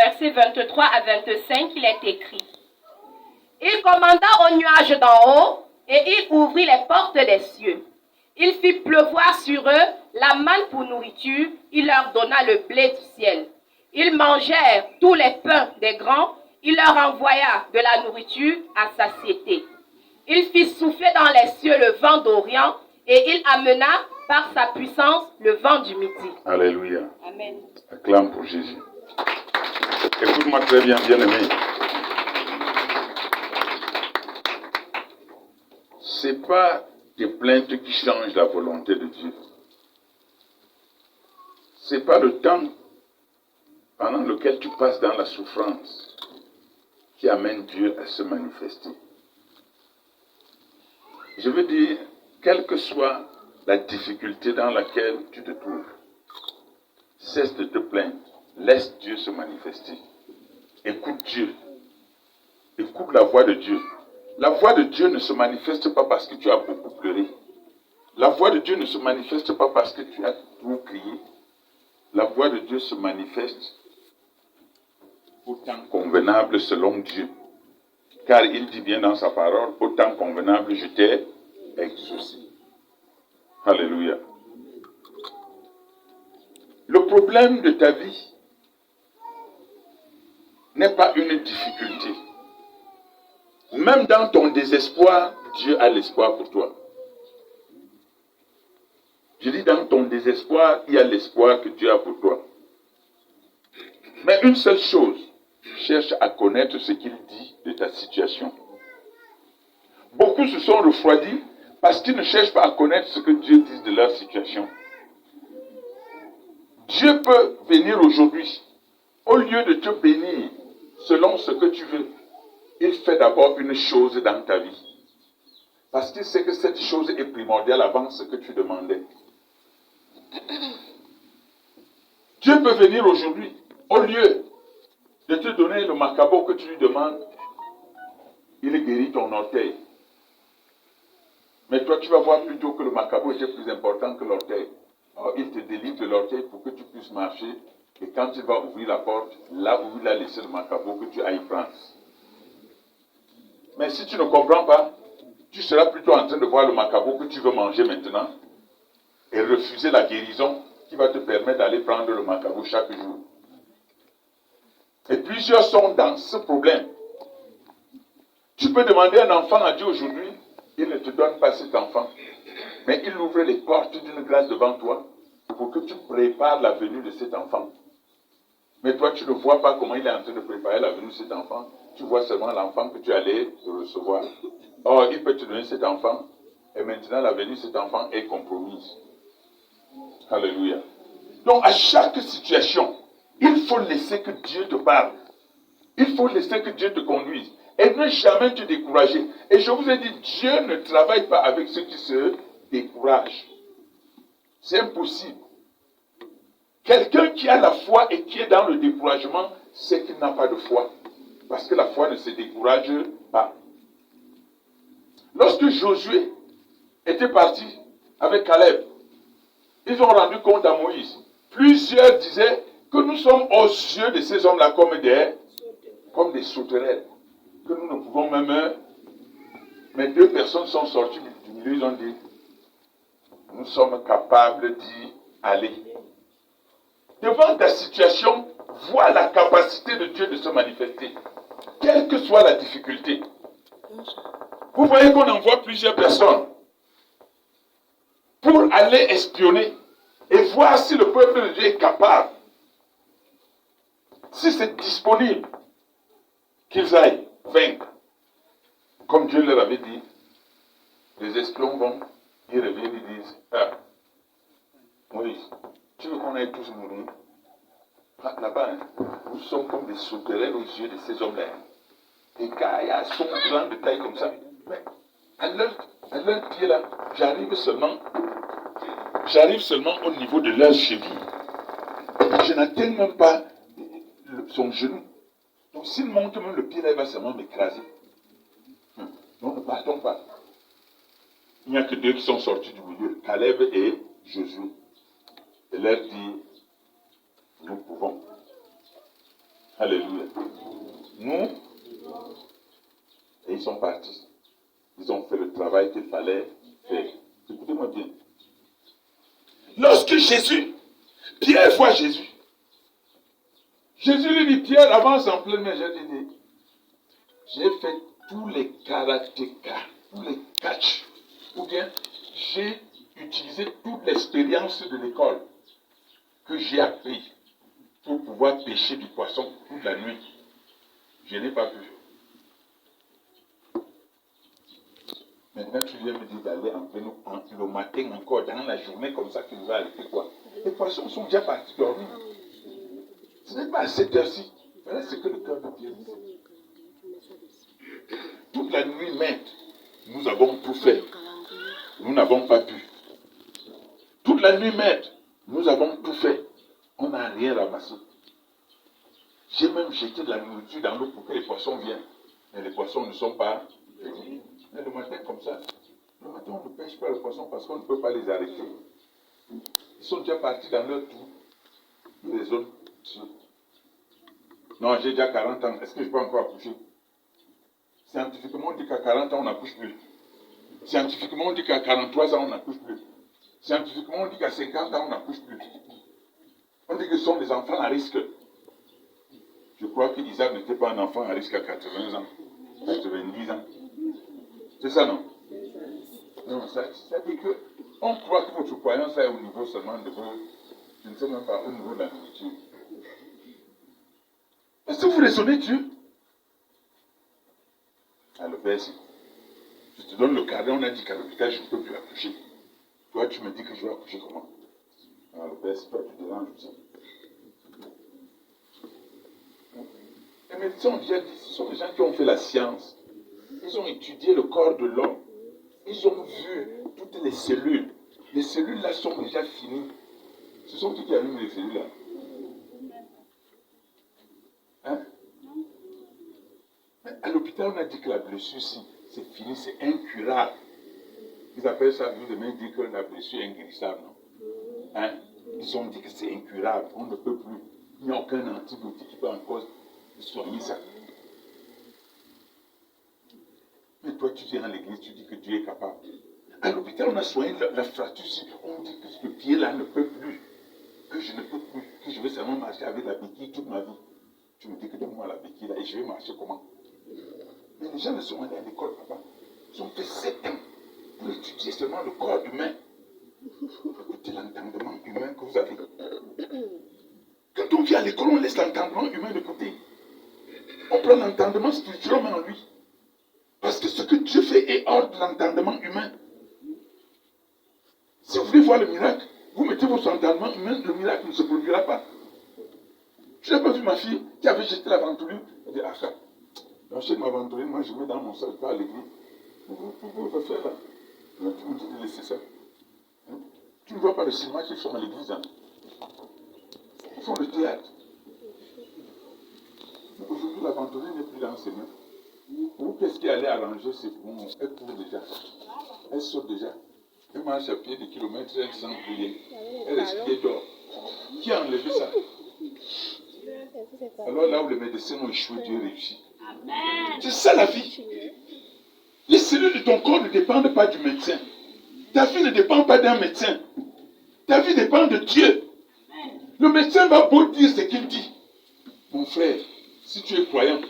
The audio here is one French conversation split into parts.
versets 23 à 25, il est écrit. Il commanda au nuage d'en haut, et il ouvrit les portes des cieux. Il fit pleuvoir sur eux la manne pour nourriture, il leur donna le blé du ciel. Ils mangèrent tous les pains des grands, il leur envoya de la nourriture à satiété. Il fit souffler dans les cieux le vent d'Orient, et il amena par sa puissance le vent du midi. Alléluia. Amen. Acclame pour Jésus. Écoute-moi très bien, bien-aimé. Ce n'est pas tes plaintes qui changent la volonté de Dieu. Ce n'est pas le temps pendant lequel tu passes dans la souffrance qui amène Dieu à se manifester. Je veux dire, quelle que soit la difficulté dans laquelle tu te trouves, cesse de te plaindre, laisse Dieu se manifester. Écoute Dieu, écoute la voix de Dieu. La voix de Dieu ne se manifeste pas parce que tu as beaucoup pleuré. La voix de Dieu ne se manifeste pas parce que tu as trop crié. La voix de Dieu se manifeste au temps convenable selon Dieu. Car il dit bien dans sa parole, au temps convenable, je t'ai exaucé. Alléluia. Le problème de ta vie n'est pas une difficulté. Même dans ton désespoir, Dieu a l'espoir pour toi. Je dis dans ton désespoir, il y a l'espoir que Dieu a pour toi. Mais une seule chose, cherche à connaître ce qu'il dit de ta situation. Beaucoup se sont refroidis parce qu'ils ne cherchent pas à connaître ce que Dieu dit de leur situation. Dieu peut venir aujourd'hui, au lieu de te bénir selon ce que tu veux, il fait d'abord une chose dans ta vie. Parce qu'il sait que cette chose est primordiale avant ce que tu demandais. Dieu peut venir aujourd'hui, au lieu de te donner le macabo que tu lui demandes, il guérit ton orteil. Mais toi, tu vas voir plutôt que le macabo était plus important que l'orteil. Alors, il te délivre de l'orteil pour que tu puisses marcher. Et quand il va ouvrir la porte, là où il a laissé le macabo, que tu ailles prendre. Mais si tu ne comprends pas, tu seras plutôt en train de voir le macabo que tu veux manger maintenant et refuser la guérison qui va te permettre d'aller prendre le macabo chaque jour. Et plusieurs sont dans ce problème. Tu peux demander un enfant à Dieu aujourd'hui, il ne te donne pas cet enfant. Mais il ouvre les portes d'une grâce devant toi pour que tu prépares la venue de cet enfant. Mais toi, tu ne vois pas comment il est en train de préparer la venue de cet enfant. Tu vois seulement l'enfant que tu allais recevoir. Or, il peut te donner cet enfant et maintenant la venue de cet enfant est compromise. Alléluia. Donc, à chaque situation, il faut laisser que Dieu te parle. Il faut laisser que Dieu te conduise. Et ne jamais te décourager. Et je vous ai dit, Dieu ne travaille pas avec ceux qui se découragent. C'est impossible. Quelqu'un qui a la foi et qui est dans le découragement, c'est qu'il n'a pas de foi. Parce que la foi ne se décourage pas. Lorsque Josué était parti avec Caleb, ils ont rendu compte à Moïse. Plusieurs disaient que nous sommes aux yeux de ces hommes-là comme des sauterelles. Que nous ne pouvons même... Mais deux personnes sont sorties du milieu, ils ont dit, nous sommes capables d'y aller. Devant ta situation, vois la capacité de Dieu de se manifester. Quelle que soit la difficulté. Vous voyez qu'on envoie plusieurs personnes pour aller espionner et voir si le peuple de Dieu est capable, si c'est disponible, qu'ils aillent vaincre. Comme Dieu leur avait dit, les espions vont, ils reviennent, ils disent, Moïse, tu veux qu'on aille tous mourir? Là-bas, nous sommes comme des sauterelles aux yeux de ces hommes-là. Les gars sont grands de taille comme ça. Mais à leur pied là, j'arrive seulement au niveau de leur cheville. Je n'atteins même pas son genou. Donc s'il monte même le pied là, il va seulement m'écraser. Donc ne partons pas. Il n'y a que deux qui sont sortis du milieu, Caleb et Josué. Et leur dit, nous pouvons. Alléluia. Nous, et ils sont partis. Ils ont fait le travail qu'il fallait faire. Écoutez-moi bien. Lorsque Pierre voit Jésus, Jésus lui dit, Pierre, avance en pleine main. J'ai fait tous les karatékas, tous les catchs, ou bien j'ai utilisé toute l'expérience de l'école que j'ai appris pour pouvoir pêcher du poisson toute la nuit. Je n'ai pas pu. Maintenant, tu viens me dire d'aller en plein le matin encore, dans la journée comme ça, tu nous vas arrêter quoi? Les poissons sont déjà partis dormir. Ce n'est pas à cette heure-ci. Voilà ce que le cœur de Dieu dit. Toute la nuit, maître, nous avons tout fait. Nous n'avons pas pu. Toute la nuit, maître, nous avons tout fait. On n'a rien ramassé. J'ai même jeté de la nourriture dans l'eau pour que les poissons viennent. Mais les poissons ne sont pas venus. Mais le matin, comme ça, le matin, on ne pêche pas les poissons parce qu'on ne peut pas les arrêter. Ils sont déjà partis dans leur tour. Les autres. Non, j'ai déjà 40 ans. Est-ce que je peux encore accoucher? Scientifiquement, on dit qu'à 40 ans, on n'accouche plus. Scientifiquement, on dit qu'à 43 ans, on n'accouche plus. Scientifiquement, on dit qu'à 50 ans, on n'accouche plus. On dit que ce sont des enfants à risque. Je crois qu'Isaac n'était pas un enfant à risque à 80 ans, 90 ans. C'est ça, non? Non, ça dit que on croit que votre croyance est au niveau seulement de vos, je ne sais même pas, au niveau de la nourriture. Est-ce que vous raisonnez Dieu? Alors, verset. Je te donne le carnet, on a dit qu'à l'hôpital, je ne peux plus accoucher. Toi, tu me dis que je vais accoucher comment? Alors, verset, toi, tu déranges aussi. Les médecins ont déjà dit, ce sont les gens qui ont fait la science. Ils ont étudié le corps de l'homme. Ils ont vu toutes les cellules. Les cellules là sont déjà finies. Ce sont qui allument les cellules là? Hein? Mais à l'hôpital, on a dit que la blessure, si c'est fini, c'est incurable. Ils appellent ça, vous devez dire que la blessure est inguérissable, non? Hein? Ils ont dit que c'est incurable, on ne peut plus. Il n'y a aucun antibiotique qui peut encore soigner ça. Mais toi, tu viens à l'église, tu dis que Dieu est capable. À l'hôpital, on a soigné la fracture. On dit que ce pied-là ne peut plus. Que je ne peux plus. Que je vais seulement marcher avec la béquille toute ma vie. Tu me dis que donne-moi la béquille là et je vais marcher comment? Mais les gens ne sont allés à l'école, papa. Ils ont fait 7 ans pour étudier seulement le corps humain. Écoutez l'entendement humain que vous avez. Quand on vient à l'école, on laisse l'entendement humain de côté. On prend l'entendement spirituel en lui. Parce que ce que Dieu fait est hors de l'entendement humain. Si vous voulez voir le miracle, vous mettez votre entendement humain, le miracle ne se produira pas. Tu n'as pas vu ma fille qui avait jeté la ventoline? Elle dit, ah ça, j'achète ma ventoline, moi je mets dans mon sac, pas à l'église. Vous pouvez faire là. Tu me dis de laisser ça. Hein? Tu ne vois pas le cinéma qu'ils font à l'église. Hein? Ils font le théâtre. Aujourd'hui, la ventoline n'est plus dans ses mains. Vous, qu'est-ce qui allait arranger? C'est bon, elle court déjà. Elle saute déjà. Elle marche à pied des kilomètres, elle sent rien. Elle respire d'or. Qui a enlevé ça? Alors là où les médecins ont échoué, Dieu réussit. C'est ça la vie. Les cellules de ton corps ne dépendent pas du médecin. Ta vie ne dépend pas d'un médecin. Ta vie dépend de Dieu. Le médecin va beau dire ce qu'il dit. Mon frère, si tu es croyant,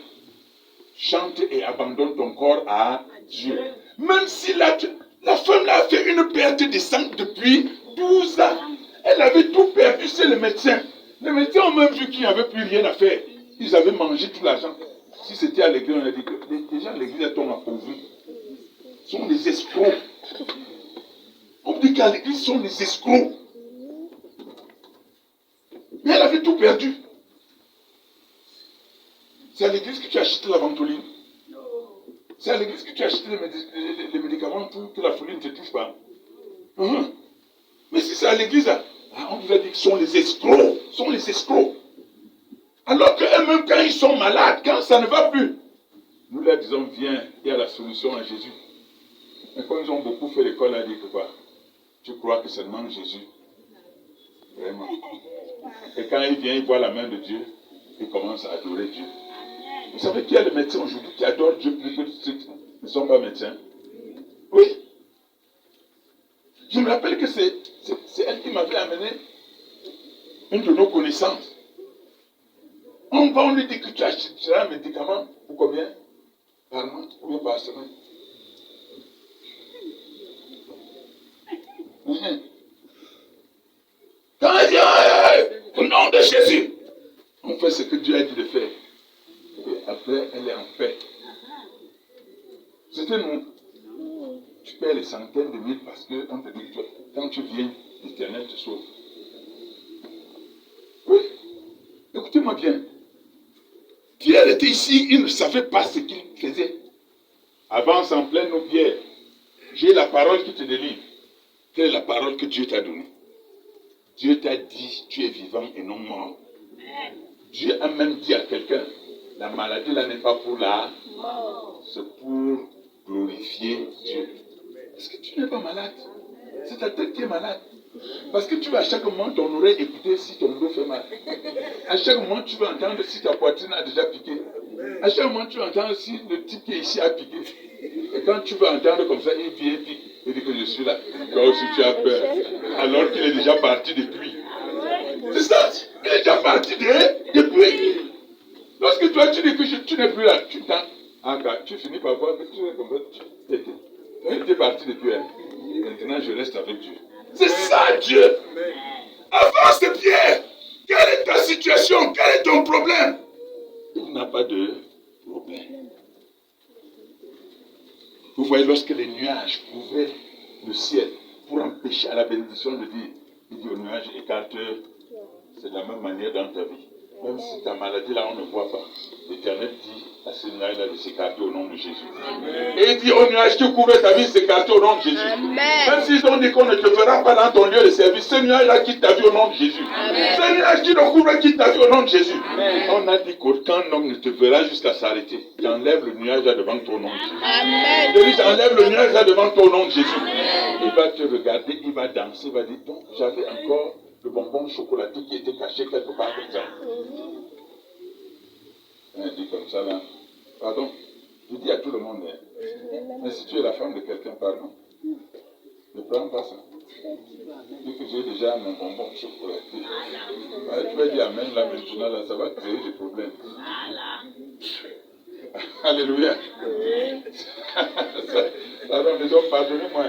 chante et abandonne ton corps à Dieu. Même si la femme là a fait une perte de sang depuis 12 ans. Elle avait tout perdu chez le médecin. Les médecins ont même vu qu'il n'y avait plus rien à faire. Ils avaient mangé tout l'argent. Si c'était à l'église, on a dit que les gens de l'église sont appauvris. Ils sont des escrocs. On dit qu'à l'église, ils sont des escrocs. Mais elle avait tout perdu. C'est à l'église que tu as acheté la ventoline. C'est à l'église que tu as acheté les médicaments pour que la folie ne te touche pas. Mais si c'est à l'église, on vous a dit qu'ils sont les escrocs. Ils sont les escrocs. Alors qu'eux-mêmes, quand ils sont malades, quand ça ne va plus, nous leur disons, viens, il y a la solution à Jésus. Mais quand ils ont beaucoup fait l'école, ils disent que quoi? Tu crois que seulement Jésus? Vraiment. Et quand il vient, il voit la main de Dieu. il commence à adorer Dieu. Vous savez qu'il y a les médecins aujourd'hui qui adorent Dieu plus que ceux qui ne sont pas médecins? Oui. Je me rappelle que c'est elle qui m'avait amené une de nos connaissances. On lui dit que tu achèteras un médicament pour combien? Par mois ou bien par semaine? Quand elle dit, au nom de Jésus, on fait ce que Dieu a dit de faire. Et après, elle est en paix. C'était nous. Tu payes les centaines de mille parce qu'on te dit que quand tu viens, l'Éternel te sauve. Oui. Écoutez-moi bien. Pierre était ici, il ne savait pas ce qu'il faisait. Avance en pleine eau, Pierre. J'ai la parole qui te délivre. Quelle est la parole que Dieu t'a donnée? Dieu t'a dit, tu es vivant et non mort. Dieu a même dit à quelqu'un, la maladie là n'est pas pour la mort, c'est pour glorifier Dieu. Est-ce que tu n'es pas malade? C'est ta tête qui est malade. Parce que tu vas à chaque moment ton oreille écouter si ton dos fait mal. À chaque moment tu vas entendre si ta poitrine a déjà piqué. À chaque moment tu vas entendre si le type qui est ici a piqué. Et quand tu vas entendre comme ça, il vient et pique. Il dit que je suis là. Toi aussi tu as peur. Alors qu'il est déjà parti depuis. C'est ça. Il est déjà parti depuis. Lorsque toi tu dis que tu n'es plus là, tu finis par voir que tu es comme ça. Tu étais parti depuis. Maintenant je reste avec Dieu. C'est ça Dieu. Avance Pierre. Quelle est ta situation? Quel est ton problème? Il n'a pas de problème. Vous voyez, lorsque les nuages couvraient le ciel pour empêcher à la bénédiction de dire, il dit aux nuages, écarte, c'est de la même manière dans ta vie. Même si ta maladie là, on ne voit pas. L'Éternel dit à ces nuages-là de s'écarter au nom de Jésus. Amen. Et il dit aux nuages qui couvrent ta vie, s'écarter au nom de Jésus. Amen. Même s'ils ont dit qu'on ne te fera pas dans ton lieu de service, ces nuages-là quittent ta vie au nom de Jésus. Amen. Ces nuages qui te couvrent quittent ta vie au nom de Jésus. Amen. On a dit qu'aucun homme ne te verra jusqu'à s'arrêter. J'enlève le nuage là devant ton nom de Jésus. Amen. Je dis, j'enlève le nuage là devant ton nom de Jésus. Amen. Il va te regarder, il va danser, il va dire, donc j'avais encore le bonbon chocolaté qui était caché quelque part comme ça. Il dit comme ça là, pardon, je dis à tout le monde, mais si tu es la femme de quelqu'un, pardon, ne prends pas ça. Vu que j'ai déjà mon bonbon chocolaté. Tu vas dire amen là maintenant, là, ça va créer des problèmes. Alléluia. Pardon, les hommes, pardonnez-moi.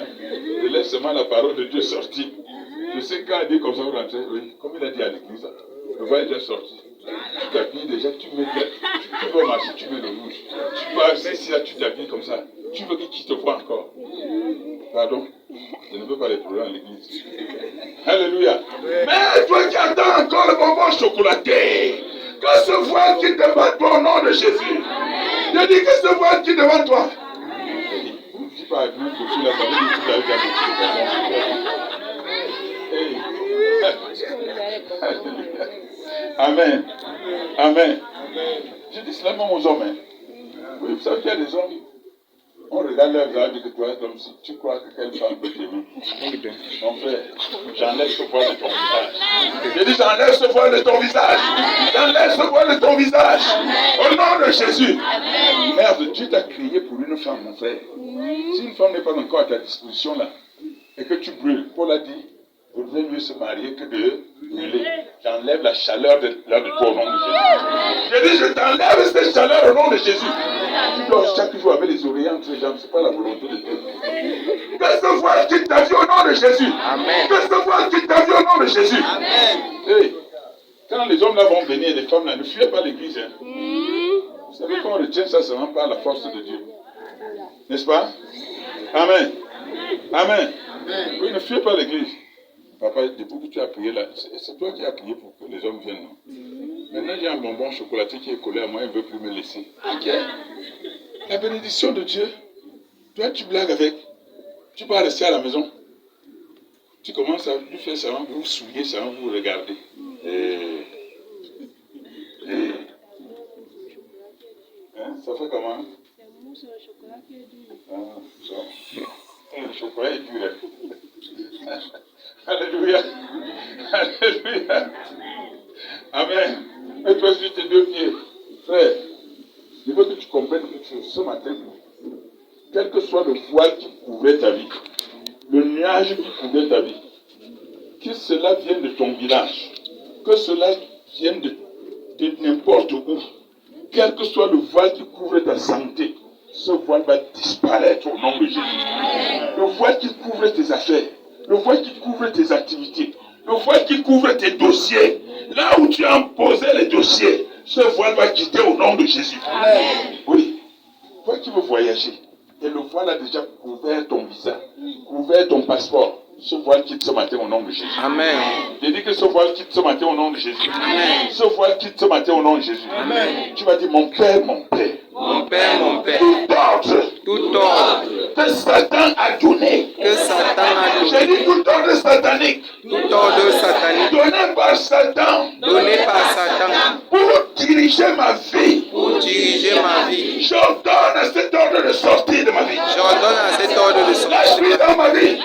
Je laisse seulement la parole de Dieu sortir. Je sais quand il dit comme ça, vous rentrez, oui, comme il a dit à l'église, le voix est déjà sorti. Tu t'habilles déjà, tu veux marcher, tu mets le rouge. Tu passes ici, là, tu t'habilles comme ça. Tu veux qui te voit encore? Pardon, je ne veux pas les problèmes à l'église. Alléluia. Mais toi qui attends encore le bonbon chocolaté, que ce voile qui devant toi au nom de Jésus. Je dis que ce voile qui devant toi. Ne dis pas même que tu l'as pas vu, tu l'as déjà vécu. Amen. Amen. Je dis cela même aux hommes. Hein. Oui, vous savez qu'il y a des hommes. On regarde leur visage et dit que toi, comme si tu crois que quelle femme peut t'aimer. Mon frère, j'enlève ce voile de ton visage. Je dis, j'enlève ce voile de ton visage. J'enlève ce voile de ton visage. Au nom de Jésus. Merde, Dieu t'a créé pour une femme, mon frère. Si une femme n'est pas encore à ta disposition là, et que tu brûles, Paul a dit, il vaudrait mieux se marier que de brûler. J'enlève la chaleur de toi au nom de Jésus. Je dis, je t'enlève cette chaleur au nom de Jésus. Tu dors chaque jour avec les oreillers entre les jambes, ce n'est pas la volonté de Dieu. Que ce voile quitte ta vie au nom de Jésus. Amen. Que ce voile quitte ta vie au nom de Jésus. Amen. Hey, quand les hommes là vont venir et les femmes là, ne fuyez pas l'église. Hein. Vous savez qu'on retient ça seulement par la force de Dieu. N'est-ce pas? Amen. Amen. Oui, ne fuyez pas l'église. Papa, depuis que tu as prié là, c'est toi qui as prié pour que les hommes viennent, non? Maintenant, j'ai un bonbon chocolaté qui est collé à moi, il ne veut plus me laisser. Ok. La bénédiction de Dieu, toi, tu blagues avec. Tu vas rester à la maison. Tu commences à lui faire ça, vous vous souillez ça, vous regardez. Hein, ça fait comment? C'est mousse au chocolat qui est dur. Ah, ça. Le chocolat est dur. Alléluia. Alléluia. Amen. Mets-toi sur tes deux pieds. Frère, je veux que tu comprennes quelque chose. Ce matin, quel que soit le voile qui couvrait ta vie, le nuage qui couvrait ta vie, que cela vienne de ton village, que cela vienne de n'importe où, quel que soit le voile qui couvre ta santé, ce voile va disparaître au nom de Jésus. Le voile qui couvre tes affaires, le voile qui couvre tes activités, le voile qui couvre tes dossiers, là où tu as posé les dossiers, ce voile va quitter au nom de Jésus. Amen. Oui, toi qui veux voyager, et le voile a déjà couvert ton visa, couvert ton passeport, ce voile quitte ce matin au nom de Jésus. Amen. J'ai dit que ce voile quitte ce matin au nom de Jésus. Amen. Ce voile quitte ce matin au nom de Jésus. Amen. Tu vas dire, mon Père, mon Père. Mon Père, mon Père. Tout ordre que Satan a donné. J'ai dit tout ordre satanique. Tout ordre satanique. Donné par Satan. Pour diriger ma vie. J'ordonne à cet ordre de sortir de ma vie. Lâche-lui dans ma vie.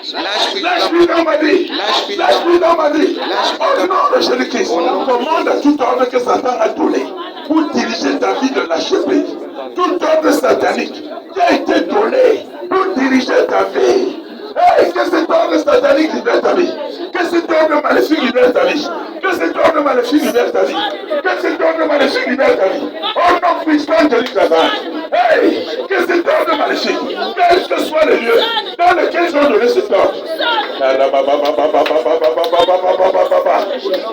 Lâche-lui dans ma vie. Lâche-lui dans ma vie. Au nom de Jésus-Christ, on commande à tout ordre que Satan a donné pour diriger ta vie de lâcher prise. Tout ordre satanique qui a été donné pour diriger ta vie. Hey, que cet ordre satanique libère ta vie. Que cet ordre maléfique libère ta vie. Que cet ordre maléfique libère ta vie. Que cet ordre maléfique libère ta vie. Oh non, puissant de l'Israël. Hey, que cet ordre maléfique, quel que soit le lieu dans lequel ils ont donné cet ordre.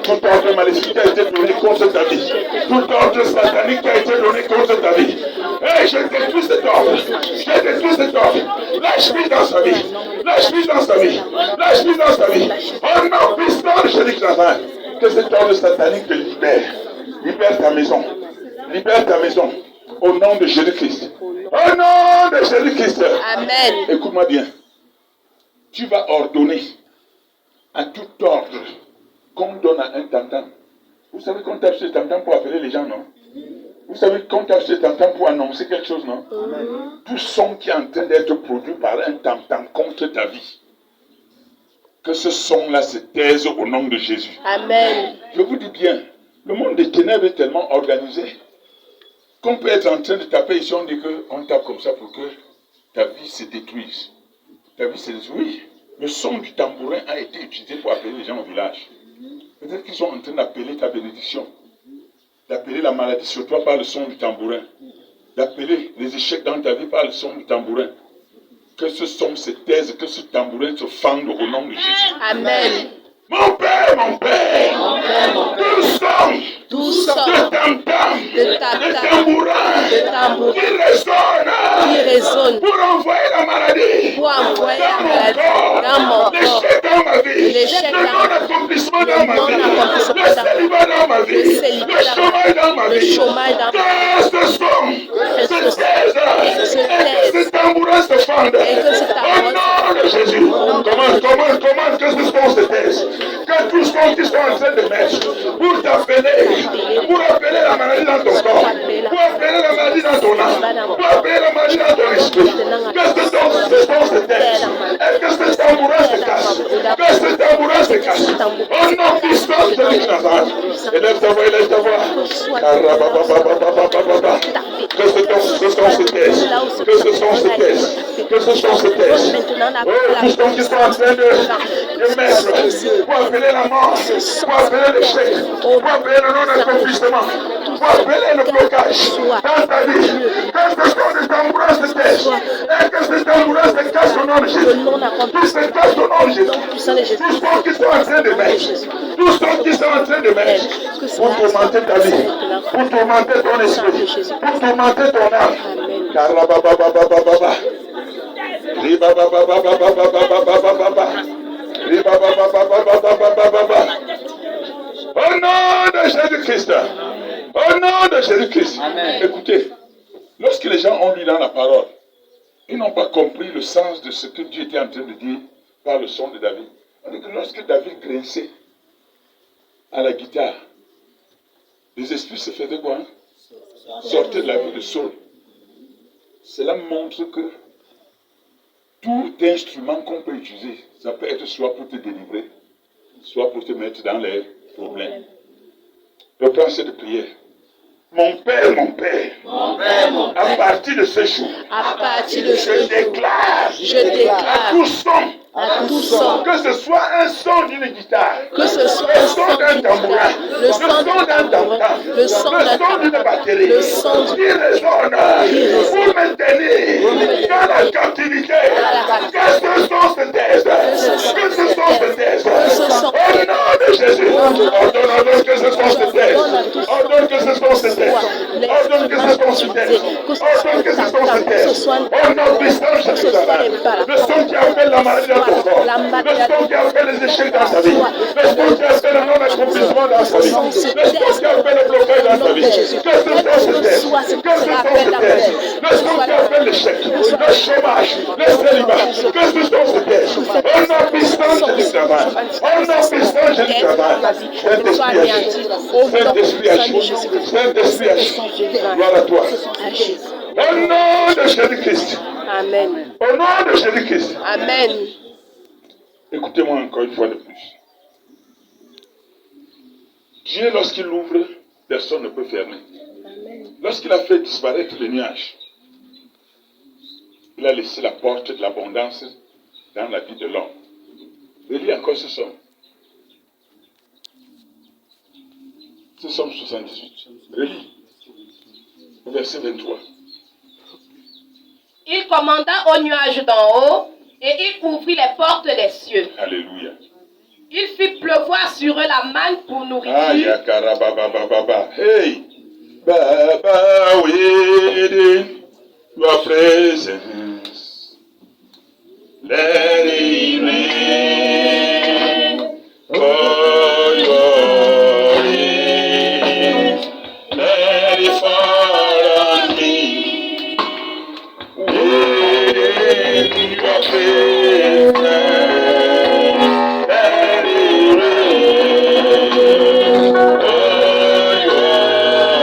Tout ordre maléfique qui a été donné contre ta vie. Tout ordre satanique qui a été donné contre ta vie. Hey, je détruis cet ordre. Je détruis cet ordre. Lâche-lui dans sa vie. Lâche-lui dans sa vie. Lâche-lui dans sa vie. Oh non, puissant de Jésus-Christ. Que cet ordre satanique te libère. Libère ta maison. Libère ta maison. Au nom de Jésus-Christ. Au nom de Jésus-Christ. Amen. Écoute-moi bien. Tu vas ordonner à tout ordre qu'on donne à un tam-tam. Vous savez qu'on tape sur le tam-tam pour appeler les gens, non? Vous savez qu'on tape sur le tam-tam pour annoncer quelque chose, non? Tout son qui est en train d'être produit par un tam-tam contre ta vie. Que ce son-là se taise au nom de Jésus. Amen. Je vous dis bien, le monde des ténèbres est tellement organisé qu'on peut être en train de taper ici, on dit qu'on tape comme ça pour que ta vie se détruise. Ta vie se détruise. Oui, le son du tambourin a été utilisé pour appeler les gens au village. Peut-être qu'ils sont en train d'appeler ta bénédiction, d'appeler la maladie sur toi par le son du tambourin, d'appeler les échecs dans ta vie par le son du tambourin. Que ce son se taise, que ce tambourin se fende au nom de Jésus. Amen. Mon Père, mon Père, tout son de tam-tam, de tambourin, qui résonne pour envoyer la maladie dans mon corps, l'échec dans ma vie, le non-accomplissement dans ma vie, le célibat dans ma vie, le chômage dans ma vie, que ce son se taise et que ce tambourin se fende au nom de Jésus. Comment que ce son se taise? Que tout ce qu'ils sont en train de mettre pour t'appeler, pour appeler la maladie dans ton corps, pour appeler la maladie dans ton âme, pour appeler la maladie dans ton esprit, que ce son se taise et que ce tambourin se casse, que ce tambourin se casse. Au nom puissant de l'Église, élève ta voix, élève ta voix. Que ce son se taise, que ce son se taise, que ce son se taise. Oh, tout ce qui sont en train de mettre pour appeler la mort, pour appeler l'échec, pour appeler le non-accomplissement, pour appeler le blocage dans ta vie. Que ce son de tambourin se taise et que ce tambourin se casse au nom de Jésus. Tout se casse au nom de Jésus. Tout ce qui sont en train de mettre, tout ce qui sont en train de mettre pour tourmenter ta vie, pour tourmenter ton esprit, pour tourmenter ton âme. Karababababababa. Ribababababababababa. Au nom de Jésus-Christ. Au nom de Jésus-Christ. Écoutez, lorsque les gens ont lu dans la parole, ils n'ont pas compris le sens de ce que Dieu était en train de dire par le son de David. On dit que lorsque David grinçait à la guitare, les esprits se faisaient quoi? Sortir de la vie de Saul. Cela montre que tout instrument qu'on peut utiliser, ça peut être soit pour te délivrer, soit pour te mettre dans les problèmes. Reprends cette prière. Mon Père, à partir de ce jour, je déclare à tout son, que ce soit un son d'une guitare, le son d'un tambourin, le son d'un tam-tam, le son d'une batterie, qui résonne pour maintenir dans la captivité. Que ce son se taise, que ce son se taise. Au nom de Jésus, ordonne que ce son se taise. Ordonne que ce son se taise. Ordonne que ce son se taise. Ordonne que ce son se taise. Au nom puissant de Jésus-Christ. Le son qui appelle la maladie dans ton corps. Le son qui appelle les échecs dans ta vie. Le son qui appelle le non-accomplissement dans ta vie. Le son qui appelle le blocage dans ta vie. Que ce son se taise. Que ce son se taise. Le son qui appelle l'échec, le chômage, le célibat. Que ce son se taise. Au nom puissant de Jésus-Christ. Au nom puissant de Jésus-Christ. Saint-Esprit agit. Saint-Esprit agit. Saint-Esprit agit. Gloire à toi. Au nom de Jésus-Christ. Amen. Au nom de Jésus-Christ. Amen. Écoutez-moi encore une fois de plus. Dieu, lorsqu'il ouvre, personne ne peut fermer. Lorsqu'il a fait disparaître les nuages, il a laissé la porte de l'abondance dans la vie de l'homme. Relis encore ce somme. C'est Somme 78. Relis. Verset 23. Il commanda aux nuages d'en haut et il ouvrit les portes des cieux. Alléluia. Il fit pleuvoir sur eux la manne pour nourriture. Hey! Baba, we your presence. Let it rain. Oh, your rain. Let it fall on me. With your presence. Let it rain. Oh, your rain.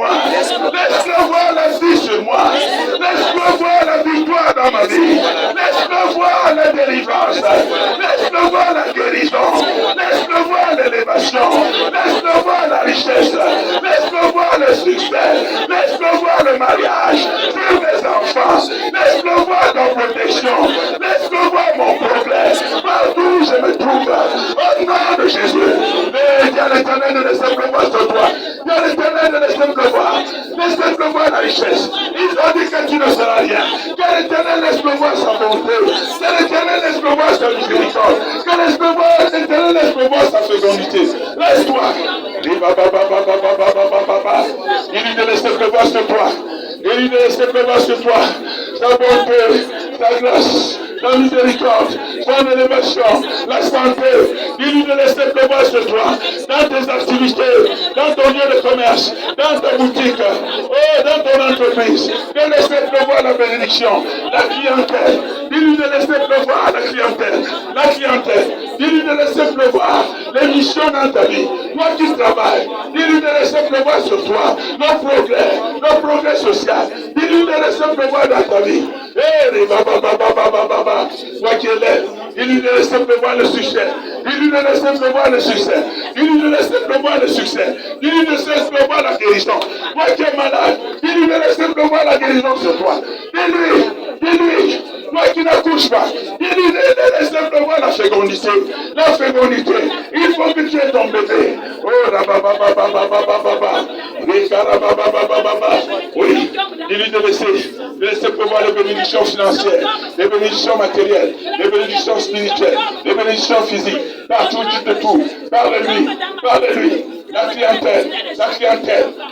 moi. Laisse-le voir la vie sur moi. Laisse-le voir la victoire dans ma vie. Laisse-le voir la délivrance. Laisse-le voir la guérison. Laisse-le voir l'élévation. Laisse-le voir la richesse. Laisse-le voir le succès. Laisse-le voir le mariage sur mes enfants. Laisse-le voir dans protection. Laisse-le voir mon progrès. Partout où je me trouve. Au nom de Jésus. Mais Dieu l'Éternel ne laisse pas voir sur toi. Dieu l'Éternel ne laisse pas voir. Laisse-le voir la richesse. Ils ont dit que tu ne seras rien. Que l'Éternel laisse-le voir sa bonté. Que l'Éternel laisse-le voir sa miséricorde. Que l'Éternel laisse-le voir sa fécondité. Laisse-toi. Il lui ne laisse pas voir sur toi. Il lui ne laisse pas voir sur toi. Sa bonté, sa grâce, la miséricorde, son élévation, la santé. Il lui ne laisse pas voir sur toi. Dans tes activités, dans ton lieu de commerce, dans ta boutique, dans ton entreprise. Ne laisse pas voir la bénédiction, la clientèle. Il lui ne laisse pas voir la clientèle. La clientèle. Il lui ne laisse pas voir les missions dans ta vie. Toi qui travailles, il lui ne laisse pas voir sur toi le progrès social. Il lui ne laisse pas voir dans ta vie. Toi qui élèves, il lui ne laisse pas voir le succès. Il lui ne laisse pas voir le succès. Il lui ne laisse pas voir le succès. Il lui ne laisse pas voir la guérison. Toi qui es malade, il lui ne laisse pas voir la guérison sur toi. Dis-lui, toi qui n'accouches pas, il lui ne laisse pas voir la fécondité. La fécondité, il faut que tu aies ton bébé. Oui, il lui ne laisse pas voir les bénédictions financières, les bénédictions matérielles, les bénédictions spirituelles, les bénédictions physiques. Partout où tu te trouves, parle-lui. La clientèle,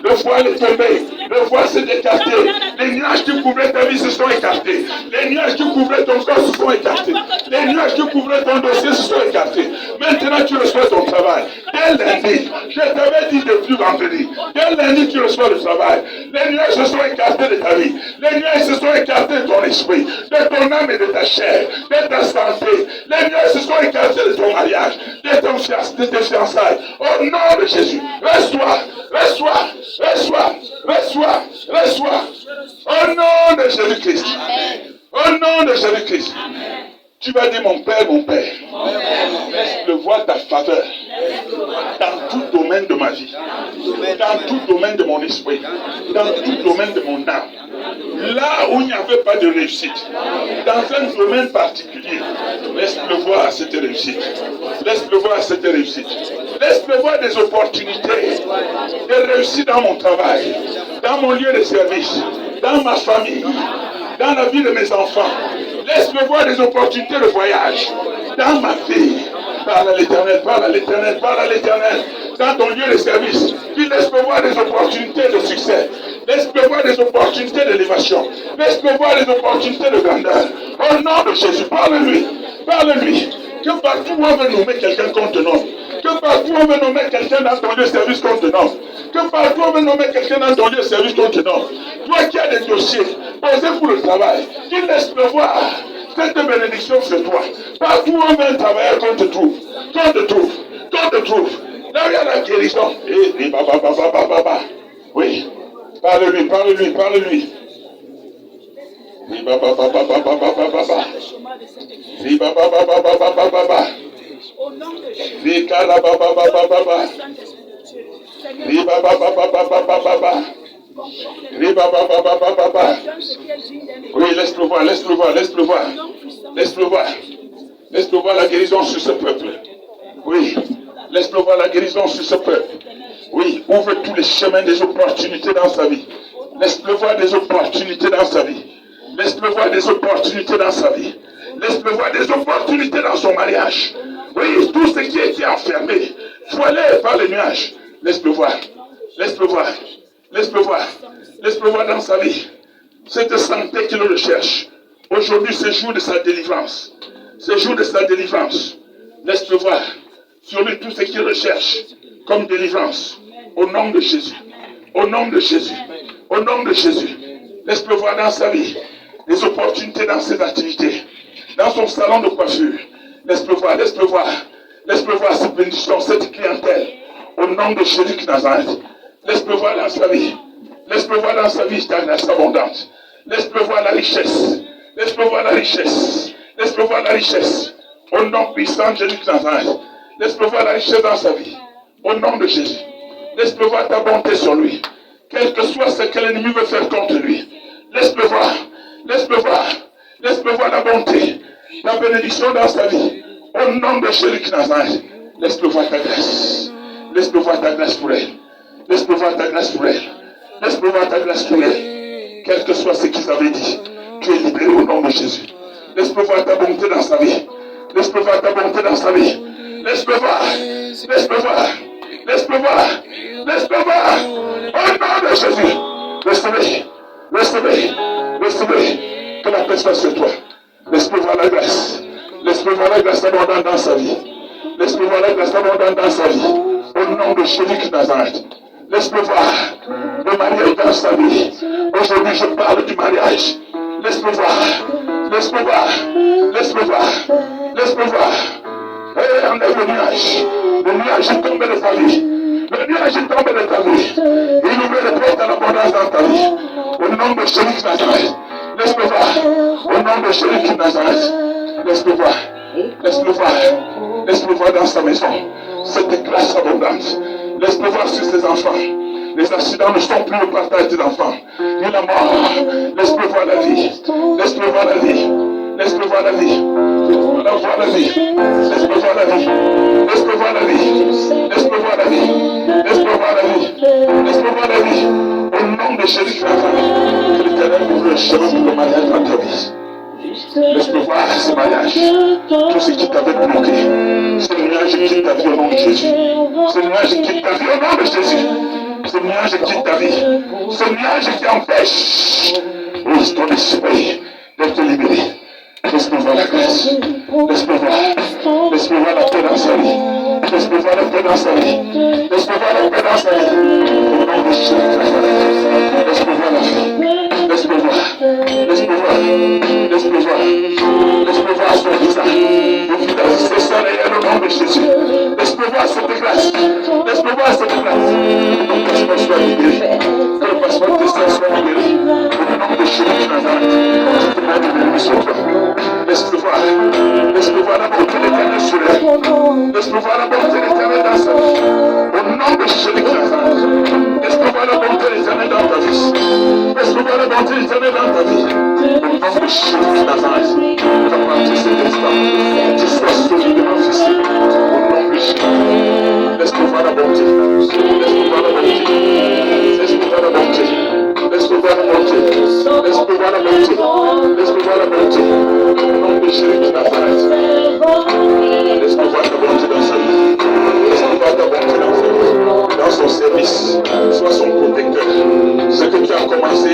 le voile est tombé, le voile s'est écarté, les nuages qui couvraient ta vie se sont écartés, les nuages qui couvraient ton corps se sont écartés, les nuages qui couvraient ton dossier se sont écartés. Maintenant tu reçois ton travail. Dès lundi, je t'avais dit depuis vendredi, dès lundi tu reçois le travail. Les nuages se sont écartés de ta vie, les nuages se sont écartés de ton esprit, de ton âme et de ta chair, de ta santé. Les nuages se sont écartés de ton mariage, de tes fiançailles. Au nom de Jésus. Reçois. Au nom de Jésus-Christ. Au nom de Jésus-Christ. Tu vas dire mon Père. Je vois ta faveur dans tout domaine de ma vie, dans tout domaine de mon esprit, dans tout domaine de mon âme. Là où il n'y avait pas de réussite, dans un domaine particulier, laisse-le voir cette réussite. Laisse-le voir cette réussite. Laisse-le voir des opportunités de réussite dans mon travail, dans mon lieu de service, dans ma famille, dans la vie de mes enfants. Laisse-le voir des opportunités de voyage dans ma vie. Parle à l'Éternel, parle à l'Éternel, parle à l'Éternel. Dans ton lieu de service, qu'il laisse-le voir des opportunités de succès. Laisse-le voir des opportunités d'élévation. Laisse-le voir des opportunités de grandeur. Au nom de Jésus, parle-lui. Parle-lui. Que partout où on veut nommer quelqu'un qu'on te nomme. Que partout où on veut nommer quelqu'un dans ton lieu de service qu'on te nomme. Que partout où on veut nommer quelqu'un dans ton lieu de service qu'on te nomme. Toi qui as des dossiers posés pour le travail, qu'il laisse-le voir cette bénédiction sur toi. Partout où on veut un travailleur qu'on te trouve. Là où il y a la guérison. Oui. Parle-lui. Oui, laisse-le voir. Laisse-le voir la guérison sur ce peuple. Oui, laisse-le voir la guérison sur ce peuple. Oui, ouvre tous les chemins des opportunités dans sa vie. Laisse-le voir des opportunités dans sa vie. Laisse-le voir des opportunités dans sa vie. Laisse-le voir des opportunités dans son mariage. Oui, tout ce qui était enfermé, voilé par les nuages. Laisse-le voir dans sa vie. Cette santé qu'il recherche. Aujourd'hui, c'est jour de sa délivrance. Laisse-le voir sur lui tout ce qu'il recherche comme délivrance. Au nom de Jésus. Laisse-le voir dans sa vie. Les opportunités dans ses activités. Dans son salon de coiffure. Laisse-le voir cette bénédiction, cette clientèle. Au nom de Jésus de Nazareth. Laisse-le voir dans sa vie. Laisse-le voir dans sa vie ta grâce abondante. Laisse-le voir la richesse. Laisse-le voir la richesse. Laisse-le voir la richesse. Au nom puissant de Jésus de Nazareth. Laisse-le voir la richesse dans sa vie. Au nom de Jésus. Laisse-le voir ta bonté sur lui. Quel que soit ce que l'ennemi veut faire contre lui. Laisse-le voir. Laisse-le voir. Laisse-le voir la bonté. Ta bénédiction dans sa vie. Au nom de Jésus de Nazareth. Laisse-le voir ta grâce. Laisse-le voir ta grâce pour elle. Laisse-le voir ta grâce pour elle. Laisse-le voir ta grâce pour elle. Quel que soit ce qu'ils avaient dit. Tu es libéré au nom de Jésus. Laisse-le voir ta bonté dans sa vie. Laisse-le voir ta bonté dans sa vie. Laisse-le voir. Laisse-le voir. Laisse-le voir. Laisse-le voir. Au nom de Jésus. Laisse-le. Laisse-le. Laisse-le. Que la paix soit sur toi. Laisse-le voir la grâce. Laisse-le voir la grâce abondante dans sa vie. Laisse-le voir la grâce abondante dans sa vie. Au nom de Jésus de Nazareth. Laisse-le voir le mariage dans sa vie. Aujourd'hui, je parle du mariage. Laisse-le voir. Laisse-le voir. Laisse-le voir. Laisse-le voir. Et enlève le nuage. Le nuage est tombé de ta vie. Le nuage est tombé de ta vie. Il ouvre les portes à l'abondance dans ta vie. Au nom de Jésus de Nazareth. Laisse-le voir. Au nom de Jésus de Nazareth. Laisse-le voir. Laisse-le voir. Laisse-le voir dans sa maison. Cette grâce abondante. Laisse-le voir sur ses enfants. Les accidents ne sont plus au partage des enfants. Ni la mort. Laisse-le voir la vie. Laisse-le voir la vie. Laisse-le voir la vie. Laisse-le voir la vie. Laisse-le voir la vie. Laisse-le voir la vie. Laisse-le voir la vie. Laisse-le voir la vie. Laisse-le voir la vie. Au nom de Jésus-Christ, que l'Éternel ouvre le chemin pour le mariage dans ta vie. Laisse-le voir ce mariage. Tout ce qui t'avait bloqué. Ce nuage quitte ta vie au nom de Jésus. Ce nuage quitte ta vie au nom de Jésus. Ce nuage quitte ta vie. Ce nuage qui empêche ton esprit d'être libéré. Laisse-le voir la grâce. Laisse-le voir. Laisse-le voir la paix dans sa vie. Laisse-le voir la paix dans sa vie. Laisse-le voir la paix dans sa vie. Au nom de Jésus. Laisse-le voir la vie. Laisse-le voir. Laisse-le voir. Laisse-le voir. Laisse-le voir son visage. Le visage de son réel au nom de Jésus. Laisse-le voir cette grâce. Laisse-le voir cette grâce. Que ton passeport soit libéré. Que le passeport de ça soit libéré. Au nom de Jésus de Nazareth. Je te demande de bénir sur toi. Laisse-le voir. Laisse-le voir la bonté de l'Éternel sur elle. Laisse-le voir la bonté de l'Éternel dans sa vie. Au nom de Jésus de Nazareth. Laisse-le voir la bonté de l'Éternel dans ta vie. Laisse-le voir la bonté de l'Éternel dans ta vie. Au nom de Jésus de Nazareth. À partir de cet instant, tu sois solidement fixé. Au nom de Jésus. Laisse-le voir la bonté. Laisse-le voir la bonté. Laisse-le voir la bonté. Laisse-le voir la bonté. Laisse-le voir la bonté. Laisse-le voir la bonté. Au nom de Jésus de Nazareth. Laisse-le voir ta bonté dans sa vie. Laisse-le voir ta bonté dans sa vie. Dans son service. Sois son protecteur. Ce que tu as commencé,